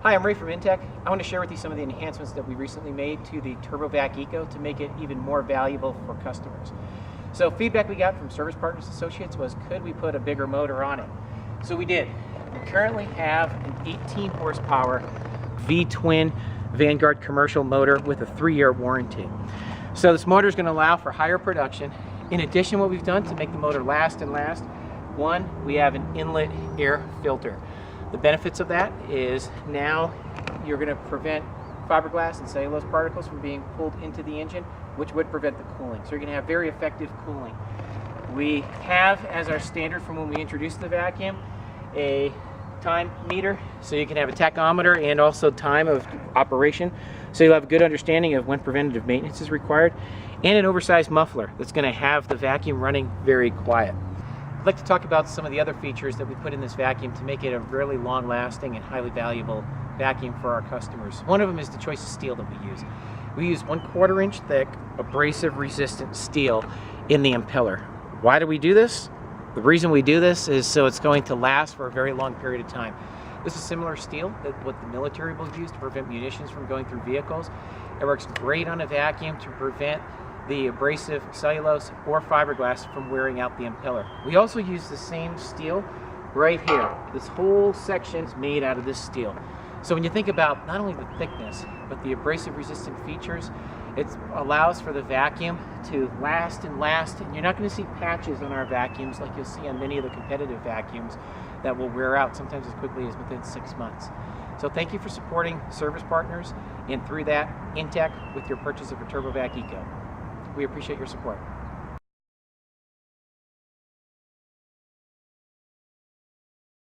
Hi, I'm Ray from Intech. I want to share with you some of the enhancements that we recently made to the turbovacECO to make it even more valuable for customers. So feedback we got from Service Partners Associates was, could we put a bigger motor on it? So we did. We currently have an 18 horsepower V-twin Vanguard commercial motor with a 3-year warranty. So this motor is going to allow for higher production. In addition, what we've done to make the motor last, one, we have an inlet air filter. The benefits of that is now you're going to prevent fiberglass and cellulose particles from being pulled into the engine, which would prevent the cooling. So you're going to have very effective cooling. We have, as our standard from when we introduced the vacuum, a time meter, so you can have a tachometer and also time of operation, so you'll have a good understanding of when preventative maintenance is required, and an oversized muffler that's going to have the vacuum running very quiet. I'd like to talk about some of the other features that we put in this vacuum to make it a really long-lasting and highly valuable vacuum for our customers. One of them is the choice of steel that we use. We use 1/4 inch thick, abrasive resistant steel in the impeller. Why do we do this? The reason we do this is so it's going to last for a very long period of time. This is similar steel that what the military will use to prevent munitions from going through vehicles. It works great on a vacuum to prevent the abrasive cellulose or fiberglass from wearing out the impeller. We also use the same steel right here. This whole section is made out of this steel. So when you think about not only the thickness, but the abrasive resistant features, it allows for the vacuum to last, and you're not going to see patches on our vacuums like you'll see on many of the competitive vacuums that will wear out sometimes as quickly as within 6 months. So thank you for supporting Service Partners, and through that, Intech, with your purchase of a turbovacECO. We appreciate your support.